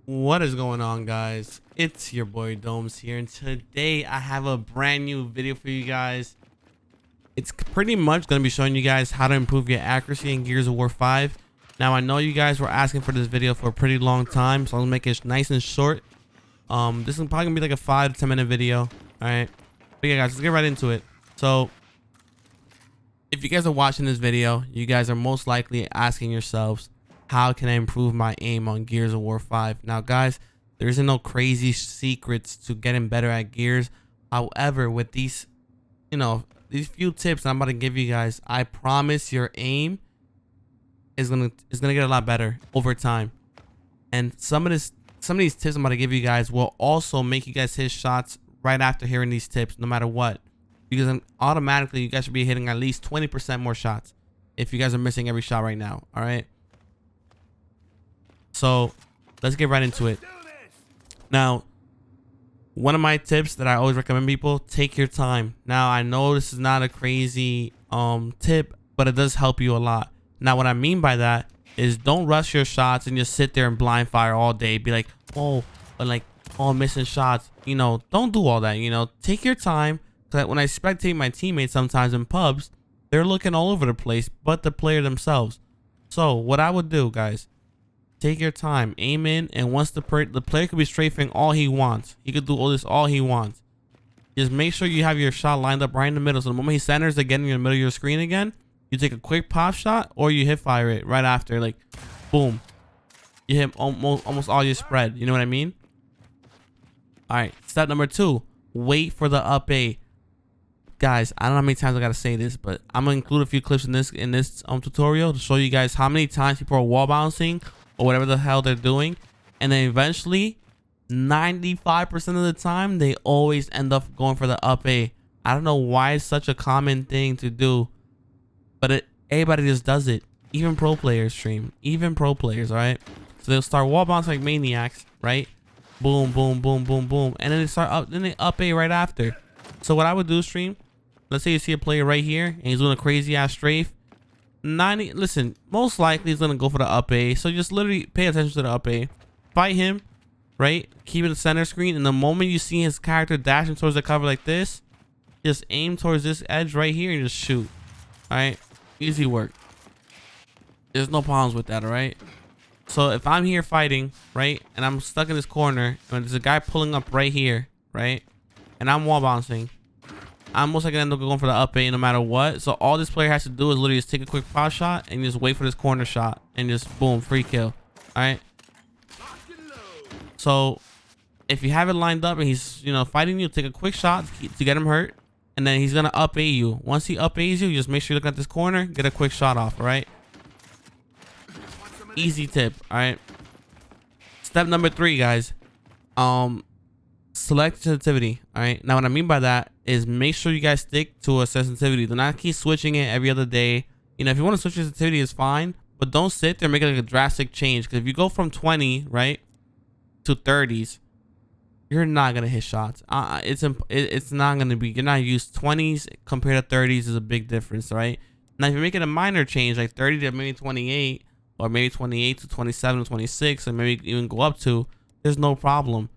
What is going on, guys? It's your boy DomeZ here, and today I have a brand new video for you guys. It's pretty much going to be showing you guys how to improve your accuracy in Gears of War 5. Now, I know you guys were asking for this video for a pretty long time, so I'll make it nice and short. This is probably going to be like a 5 to 10 minute video. All right. But yeah, guys, let's get right into it. So, if you guys are watching this video, you guys are most likely asking yourselves, how can I improve my aim on Gears of War 5? Now, guys, there isn't no crazy secrets to getting better at Gears. However, with these, these few tips I'm about to give you guys, I promise your aim is gonna get a lot better over time. And some of these tips I'm about to give you guys will also make you guys hit shots right after hearing these tips, no matter what. Because automatically you guys should be hitting at least 20% more shots if you guys are missing every shot right now. All right. So let's get right into it. Now, one of my tips that I always recommend people, take your time. Now, I know this is not a crazy tip, but it does help you a lot. Now, what I mean by that is don't rush your shots and just sit there and blind fire all day. Be like, oh, missing shots. Don't do all that. Take your time. Because when I spectate my teammates sometimes in pubs, they're looking all over the place, but the player themselves. So what I would do, guys, take your time, aim in, and once the player could be strafing all he wants. He could do all he wants. Just make sure you have your shot lined up right in the middle. So the moment he centers again in the middle of your screen again, you take a quick pop shot or you hit fire it right after. Like, boom. You hit almost all your spread. You know what I mean? All right. Step number 2, wait for the up A. Guys, I don't know how many times I gotta say this, but I'm gonna include a few clips in this tutorial to show you guys how many times people are wall bouncing or whatever the hell they're doing, and then eventually 95% of the time they always end up going for the up A. I don't know why it's such a common thing to do, but everybody just does it. Even pro players stream, even pro players. All right, so they'll start wall bouncing like maniacs, right? Boom, boom, boom, boom, boom, and then they up A right after. So what I would do, stream, let's say you see a player right here and he's doing a crazy ass strafe. Listen, most likely he's gonna go for the up A. So just literally pay attention to the up A, fight him, right? Keep it the center screen, and the moment you see his character dashing towards the cover like this, just aim towards this edge right here and just shoot. All right, easy work. There's no problems with that. All right. So if I'm here fighting, right, and I'm stuck in this corner, and there's a guy pulling up right here, right, and I'm wall bouncing, I'm most likely end up going for the up A no matter what. So all this player has to do is literally just take a quick pop shot and just wait for this corner shot and just boom, free kill. All right. So if you have it lined up and he's fighting you, take a quick shot to get him hurt, and then he's gonna up A you. Once he up A's you, just make sure you look at this corner, get a quick shot off. All right. Easy tip. All right. Step number 3, guys. Select sensitivity. All right. Now what I mean by that is make sure you guys stick to a sensitivity. Do not keep switching it every other day. If you want to switch your sensitivity, it's fine, but don't sit there and make it like a drastic change. Because if you go from 20 right to 30s, you're not gonna hit shots. It's not gonna be. You're not used 20s compared to 30s is a big difference, right? Now if you're making a minor change like 30 to maybe 28, or maybe 28 to 27 to 26, or maybe even go up to, there's no problem.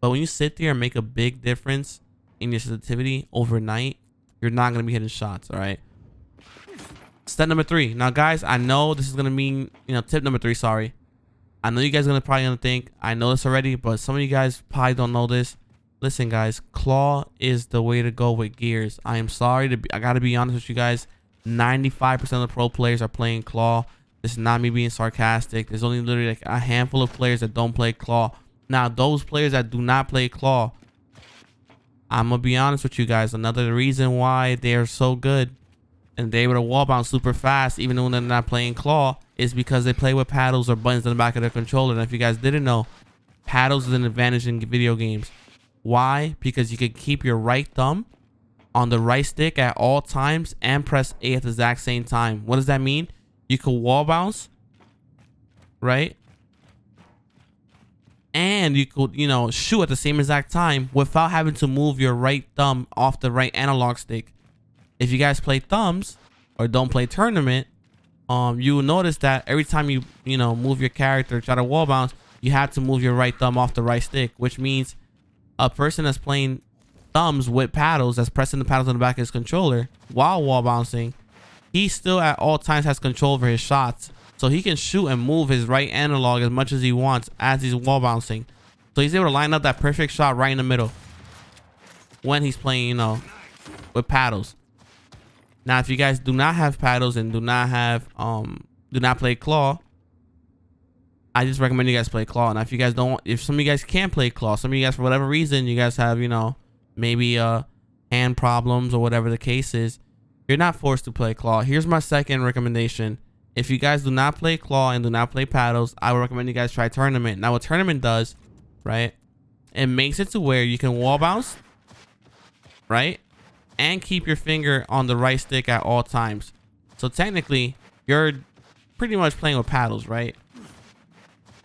But when you sit there and make a big difference in your sensitivity overnight, you're not going to be hitting shots. All right. Step number 3. Now, guys, I know this is going to mean, tip number 3. Sorry. I know you guys are probably going to think I know this already, but some of you guys probably don't know this. Listen, guys, claw is the way to go with Gears. I am sorry I got to be honest with you guys. 95% of the pro players are playing claw. This is not me being sarcastic. There's only literally like a handful of players that don't play claw. Now, those players that do not play claw, I'm going to be honest with you guys. Another reason why they are so good and they're able to wall bounce super fast, even when they're not playing claw, is because they play with paddles or buttons in the back of their controller. And if you guys didn't know, paddles is an advantage in video games. Why? Because you can keep your right thumb on the right stick at all times and press A at the exact same time. What does that mean? You could wall bounce, right? And you could, shoot at the same exact time without having to move your right thumb off the right analog stick. If you guys play thumbs or don't play tournament, you will notice that every time you move your character, try to wall bounce, you have to move your right thumb off the right stick, which means a person that's playing thumbs with paddles, that's pressing the paddles on the back of his controller while wall bouncing, he still at all times has control over his shots. So he can shoot and move his right analog as much as he wants as he's wall bouncing. So he's able to line up that perfect shot right in the middle when he's playing, you know, with paddles. Now, if you guys do not have paddles and do not have, do not play claw, I just recommend you guys play claw. Now, if you guys don't, if some of you guys can't play claw, some of you guys, for whatever reason, you guys have, you know, maybe hand problems or whatever the case is, you're not forced to play claw. Here's my second recommendation. If you guys do not play claw and do not play paddles, I would recommend you guys try tournament. Now, what tournament does, right, it makes it to where you can wall bounce, right, and keep your finger on the right stick at all times. So technically, you're pretty much playing with paddles, right?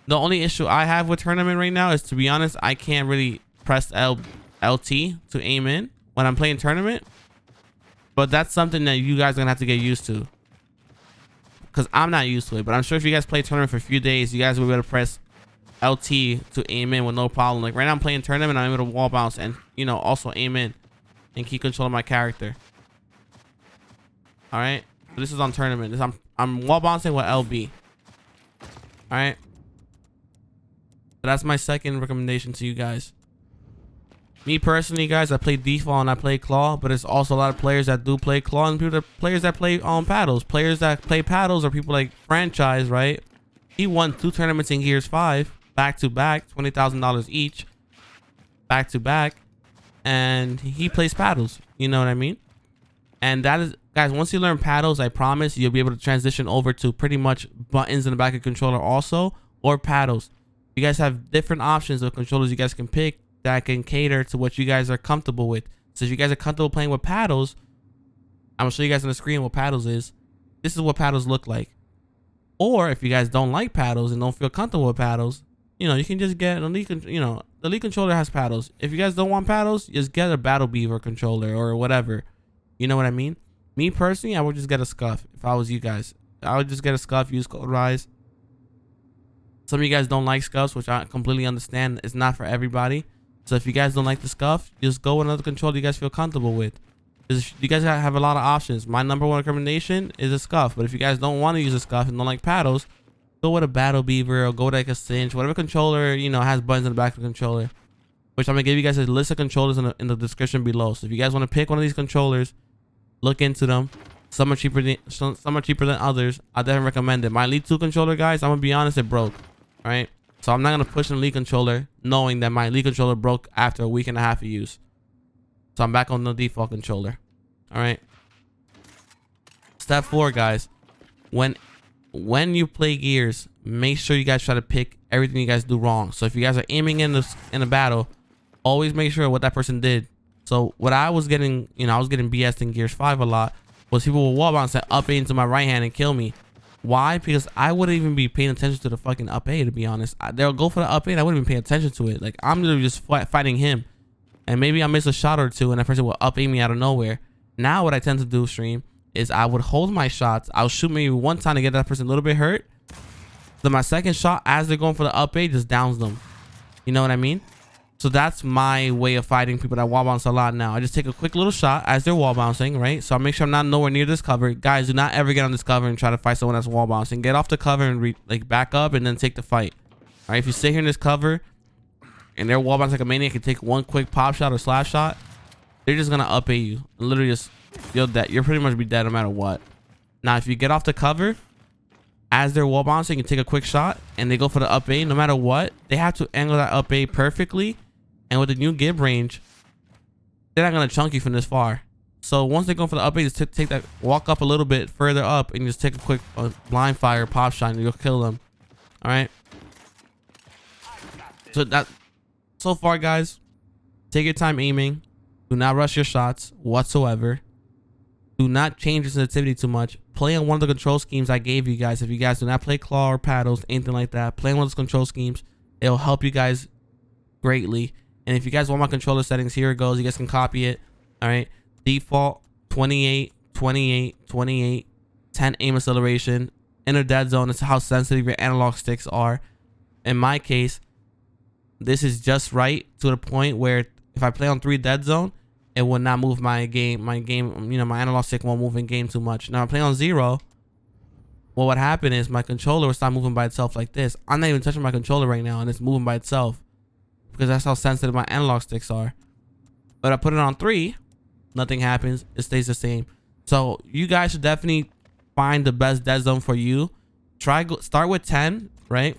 The only issue I have with tournament right now is, to be honest, I can't really press LT to aim in when I'm playing tournament. But that's something that you guys are gonna have to get used to, because I'm not used to it. But I'm sure if you guys play tournament for a few days, you guys will be able to press LT to aim in with no problem. Like right now I'm playing tournament, I'm able to wall bounce and, you know, also aim in and keep control of my character. All right, so this is on tournament. I'm wall bouncing with LB. All right, so that's my second recommendation to you guys. Me personally, guys, I play default and I play claw, but there's also a lot of players that do play claw and players that play paddles. Players that play paddles are people like Franchise, right? He won 2 tournaments in Gears 5 back to back, $20,000 each, back to back, and he plays paddles. You know what I mean? And that is, guys, once you learn paddles, I promise you'll be able to transition over to pretty much buttons in the back of the controller also, or paddles. You guys have different options of controllers you guys can pick that can cater to what you guys are comfortable with. So if you guys are comfortable playing with paddles, I'm gonna show you guys on the screen what paddles is. This is what paddles look like. Or if you guys don't like paddles and don't feel comfortable with paddles, you know, you can just get an Elite, you know, the Elite controller has paddles. If you guys don't want paddles, just get a Battle Beaver controller or whatever. You know what I mean? Me personally, I would just get a Scuff if I was you guys. I would just get a Scuff, use code RISE. Some of you guys don't like Scuffs, which I completely understand. It's not for everybody. So if you guys don't like the Scuff, just go with another controller you guys feel comfortable with. You guys have a lot of options. My number one recommendation is a Scuff. But if you guys don't want to use a Scuff and don't like paddles, go with a Battle Beaver or go with like a Cinch. Whatever controller, you know, has buttons in the back of the controller. Which I'm going to give you guys a list of controllers in the description below. So if you guys want to pick one of these controllers, look into them. Some are cheaper than others. I definitely recommend it. My Elite 2 controller, guys, I'm going to be honest, it broke. All right. So I'm not going to push an Elite controller knowing that my Elite controller broke after a week and a half of use. So I'm back on the default controller. All right. Step 4, guys. When you play Gears, make sure you guys try to pick everything you guys do wrong. So if you guys are aiming in a battle, always make sure what that person did. So what I was getting, you know, I was getting BS in Gears 5 a lot, was people would wall bounce and up A into my right hand and kill me. Why? Because I wouldn't even be paying attention to the fucking up A, to be honest. They'll go for the up A and I wouldn't even pay attention to it. Like, I'm literally just fighting him. And maybe I miss a shot or two and that person will up A me out of nowhere. Now what I tend to do, stream, is I would hold my shots. I'll shoot maybe one time to get that person a little bit hurt. So my second shot, as they're going for the up A, just downs them. You know what I mean? So that's my way of fighting people that wall bounce a lot now. I just take a quick little shot as they're wall bouncing, right? So I make sure I'm not nowhere near this cover. Guys, do not ever get on this cover and try to fight someone that's wall bouncing. Get off the cover and like back up and then take the fight. All right, if you sit here in this cover and they're wall bouncing like a maniac and take one quick pop shot or slash shot, they're just gonna up A you. Literally just, you're dead. You'll pretty much be dead no matter what. Now, if you get off the cover as they're wall bouncing and take a quick shot and they go for the up A, no matter what, they have to angle that up A perfectly. And with the new gib range, they're not gonna chunk you from this far. So once they go for the up A, just take that, walk up a little bit further up and just take a quick blind fire pop shot and you'll kill them. All right. So far, guys, take your time aiming. Do not rush your shots whatsoever. Do not change your sensitivity too much. Play on one of the control schemes I gave you guys. If you guys do not play claw or paddles, anything like that, play on one of those control schemes. It'll help you guys greatly. And if you guys want my controller settings, here it goes. You guys can copy it. All right. Default 28, 28, 28, 10 aim acceleration. Inner dead zone is how sensitive your analog sticks are. in my case, this is just right to the point where if I play on 3 dead zone, it will not move my game, you know, my analog stick won't move in game too much. Now I play on 0. What would happen is my controller will start moving by itself like this. I'm not even touching my controller right now and it's moving by itself because that's how sensitive my analog sticks are. But I put it on 3, nothing happens. It stays the same. So you guys should definitely find the best dead zone for you. Start with 10, right?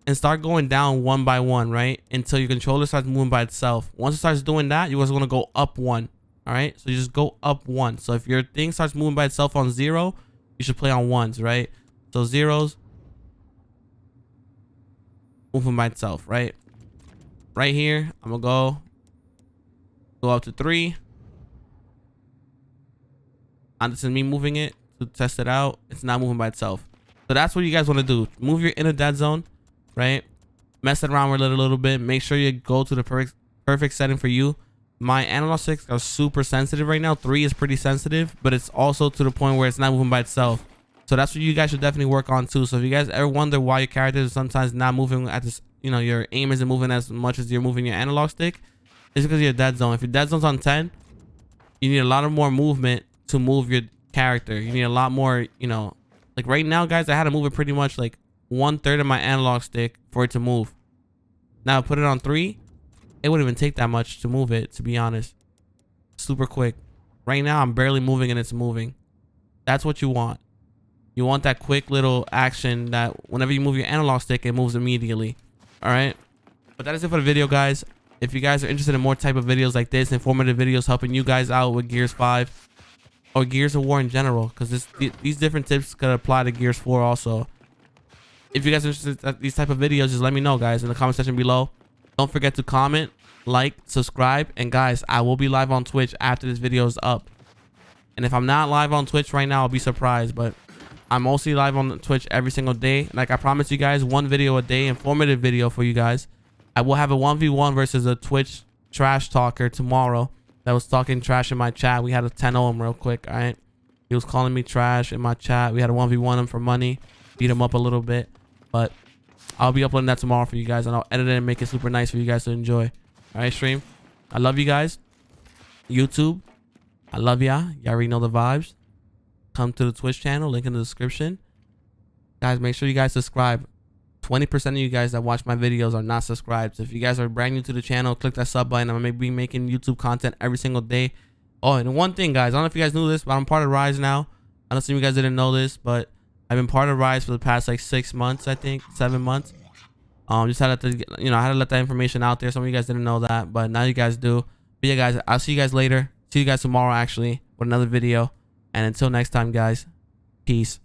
And start going down one by one, right? Until your controller starts moving by itself. Once it starts doing that, you guys want to go up 1. All right. So you just go up 1. So if your thing starts moving by itself on 0, you should play on 1s, right? So 0s moving by itself, right? Right here, I'm gonna go up to 3. And this is me moving it to test it out. It's not moving by itself. So that's what you guys want to do. Move your inner dead zone, right? Mess it around with it a little bit. Make sure you go to the perfect setting for you. My analog sticks are super sensitive right now. 3 is pretty sensitive, but it's also to the point where it's not moving by itself. So that's what you guys should definitely work on too. So if you guys ever wonder why your character is sometimes not moving at this, you know, your aim isn't moving as much as you're moving your analog stick, it's because of your dead zone. If your dead zone's on 10, you need a lot of more movement to move your character. You need a lot more, you know, like right now, guys, I had to move it pretty much like 1/3 of my analog stick for it to move. Now put it on 3, it wouldn't even take that much to move it, to be honest. Super quick. Right now, I'm barely moving and it's moving. That's what you want. You want that quick little action that whenever you move your analog stick, it moves immediately. All right. But that is it for the video, guys. If you guys are interested in more type of videos like this, informative videos helping you guys out with Gears 5 or Gears of War in general, because these different tips could apply to Gears 4 also. If you guys are interested in these type of videos, just let me know, guys, in the comment section below. Don't forget to comment, like, subscribe, and guys, I will be live on Twitch after this video is up. And if I'm not live on Twitch right now, I'll be surprised, but I'm mostly live on Twitch every single day. Like I promised you guys, 1 video a day, informative video for you guys. I will have a 1v1 versus a Twitch trash talker tomorrow that was talking trash in my chat. We had a 10-0 him real quick. All right, he was calling me trash in my chat. We had a 1v1 him for money, beat him up a little bit, but I'll be uploading that tomorrow for you guys, and I'll edit it and make it super nice for you guys to enjoy. All right, stream, I love you guys. YouTube, I love y'all. Y'all already know the vibes. Come to the Twitch channel, link in the description. Guys, make sure you guys subscribe. 20% of you guys that watch my videos are not subscribed. So if you guys are brand new to the channel, click that sub button. I'm gonna be making YouTube content every single day. Oh, and one thing, guys, I don't know if you guys knew this, but I'm part of Rise now. I know some of you guys didn't know this, but I've been part of Rise for the past like 6 months, I think 7 months. Just had to, you know, I had to let that information out there. Some of you guys didn't know that, but now you guys do. But yeah, guys, I'll see you guys later. See you guys tomorrow, actually, with another video. And until next time, guys, peace.